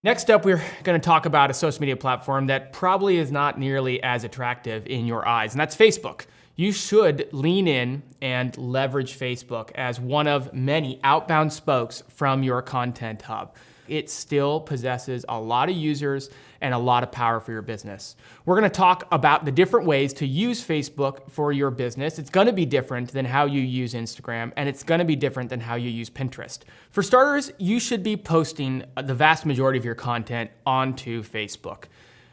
Next up, we're going to talk about a social media platform that probably is not nearly as attractive in your eyes, and that's Facebook. You should lean in and leverage Facebook as one of many outbound spokes from your content hub. It still possesses a lot of users and a lot of power for your business. We're going to talk about the different ways to use Facebook for your business. It's going to be different than how you use Instagram, and it's going to be different than how you use Pinterest. For starters, you should be posting the vast majority of your content onto Facebook.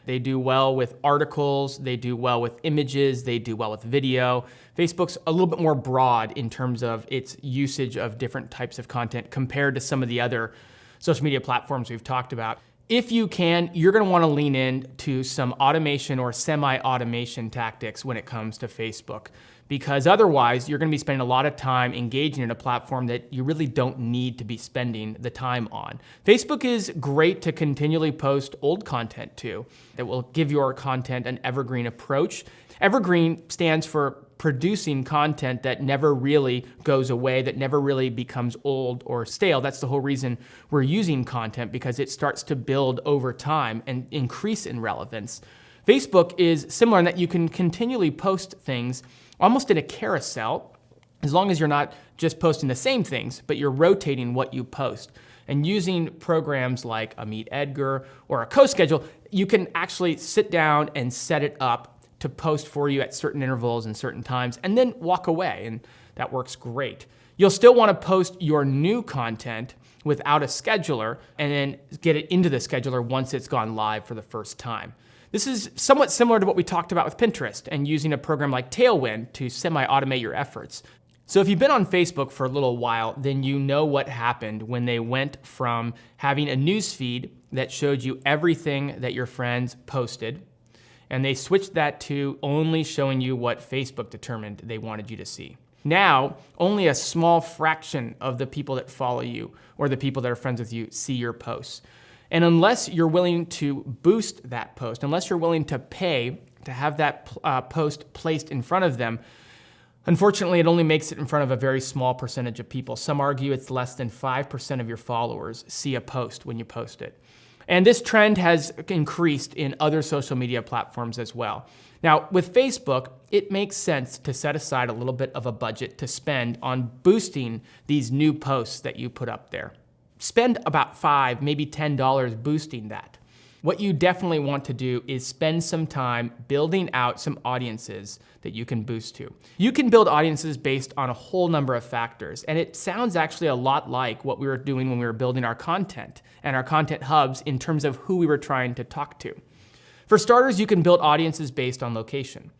They do well with articles, they do well with images, they do well with video. Facebook's a little bit more broad in terms of its usage of different types of content compared to some of the other social media platforms we've talked about. If you can, you're going to want to lean in to some automation or semi-automation tactics when it comes to Facebook, because otherwise you're going to be spending a lot of time engaging in a platform that you really don't need to be spending the time on. Facebook is great to continually post old content to that will give your content an evergreen approach. Evergreen stands for producing content that never really goes away, that never really becomes old or stale. That's the whole reason we're using content, because it starts to build over time and increase in relevance. Facebook is similar in that you can continually post things almost in a carousel, as long as you're not just posting the same things, but you're rotating what you post. And using programs like a Meet Edgar or a CoSchedule, you can actually sit down and set it up to post for you at certain intervals and certain times, and then walk away, and that works great. You'll still want to post your new content without a scheduler and then get it into the scheduler once it's gone live for the first time. This is somewhat similar to what we talked about with Pinterest and using a program like Tailwind to semi-automate your efforts. So if you've been on Facebook for a little while, then you know what happened when they went from having a news feed that showed you everything that your friends posted, and they switched that to only showing you what Facebook determined they wanted you to see. Now, only a small fraction of the people that follow you or the people that are friends with you see your posts. And unless you're willing to boost that post, unless you're willing to pay to have that post placed in front of them, unfortunately, it only makes it in front of a very small percentage of people. Some argue it's less than 5% of your followers see a post when you post it. And this trend has increased in other social media platforms as well. Now, with Facebook, it makes sense to set aside a little bit of a budget to spend on boosting these new posts that you put up there. Spend about $5, maybe $10 boosting that. What you definitely want to do is spend some time building out some audiences that you can boost to. You can build audiences based on a whole number of factors, and it sounds actually a lot like what we were doing when we were building our content and our content hubs in terms of who we were trying to talk to. For starters, you can build audiences based on location.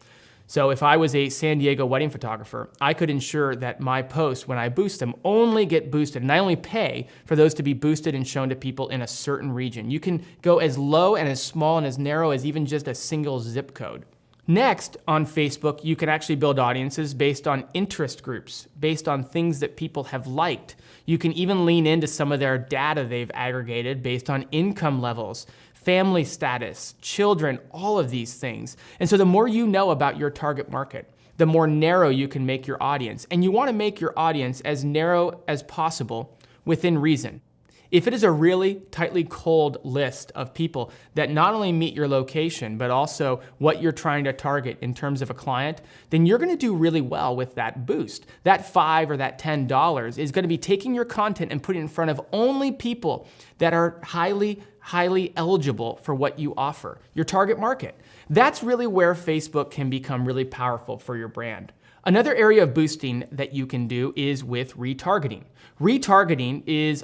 So if I was a San Diego wedding photographer, I could ensure that my posts, when I boost them, only get boosted, and I only pay for those to be boosted and shown to people in a certain region. You can go as low and as small and as narrow as even just a single zip code. Next, on Facebook, you can actually build audiences based on interest groups, based on things that people have liked. You can even lean into some of their data they've aggregated based on income levels, family status, children, all of these things. And so the more you know about your target market, the more narrow you can make your audience. And you want to make your audience as narrow as possible within reason. If it is a really tightly culled list of people that not only meet your location, but also what you're trying to target in terms of a client, then you're going to do really well with that boost. That $5 or that $10 is going to be taking your content and putting it in front of only people that are highly eligible for what you offer, your target market. That's really where Facebook can become really powerful for your brand. Another area of boosting that you can do is with retargeting. Retargeting is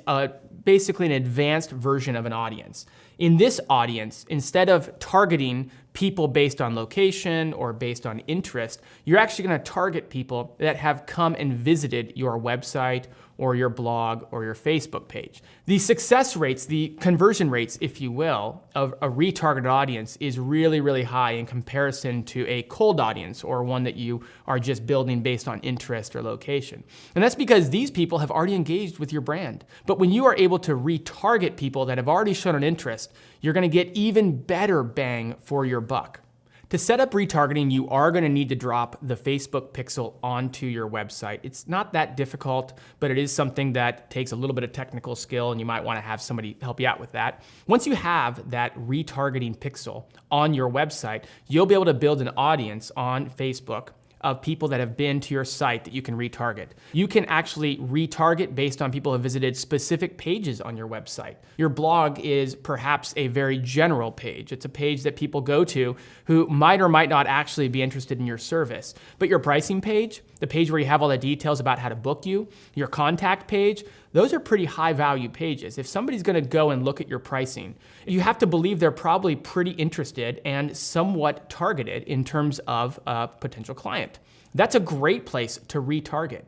basically an advanced version of an audience. In this audience, instead of targeting people based on location or based on interest, you're actually going to target people that have come and visited your website or your blog or your Facebook page. The success rates, the conversion rates, if you will, of a retargeted audience is really high in comparison to a cold audience or one that you are just building based on interest or location. And that's because these people have already engaged with your brand. But when you are able to retarget people that have already shown an interest, you're going to get even better bang for your buck. To set up retargeting, you are going to need to drop the Facebook pixel onto your website. It's not that difficult, but it is something that takes a little bit of technical skill, and you might want to have somebody help you out with that. Once you have that retargeting pixel on your website, you'll be able to build an audience on Facebook of people that have been to your site that you can retarget. You can actually retarget based on people who have visited specific pages on your website. Your blog is perhaps a very general page. It's a page that people go to who might or might not actually be interested in your service. But your pricing page, the page where you have all the details about how to book you, your contact page, those are pretty high value pages. If somebody's gonna go and look at your pricing, you have to believe they're probably pretty interested and somewhat targeted in terms of a potential client. That's a great place to retarget.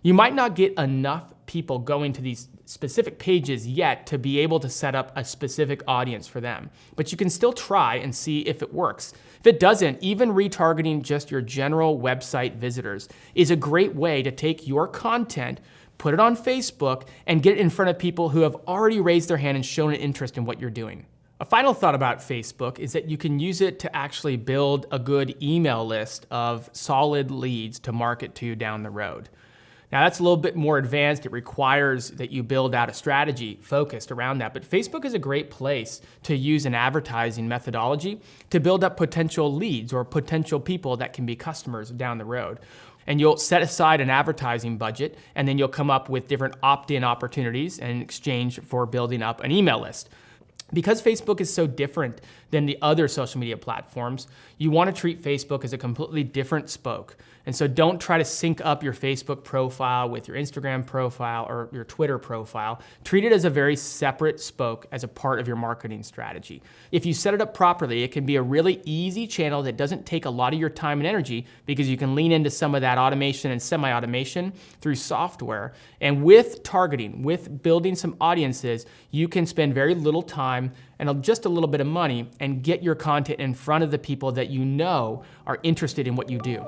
You might not get enough people going to these specific pages yet to be able to set up a specific audience for them, but you can still try and see if it works. If it doesn't, even retargeting just your general website visitors is a great way to take your content, put it on Facebook, and get it in front of people who have already raised their hand and shown an interest in what you're doing. A final thought about Facebook is that you can use it to actually build a good email list of solid leads to market to down the road. Now that's a little bit more advanced. It requires that you build out a strategy focused around that, but Facebook is a great place to use an advertising methodology to build up potential leads or potential people that can be customers down the road. And you'll set aside an advertising budget, and then you'll come up with different opt-in opportunities in exchange for building up an email list. Because Facebook is so different than the other social media platforms, you want to treat Facebook as a completely different spoke. And so don't try to sync up your Facebook profile with your Instagram profile or your Twitter profile. Treat it as a very separate spoke as a part of your marketing strategy. If you set it up properly, it can be a really easy channel that doesn't take a lot of your time and energy because you can lean into some of that automation and semi-automation through software. And with targeting, with building some audiences, you can spend very little time and just a little bit of money and get your content in front of the people that you know are interested in what you do.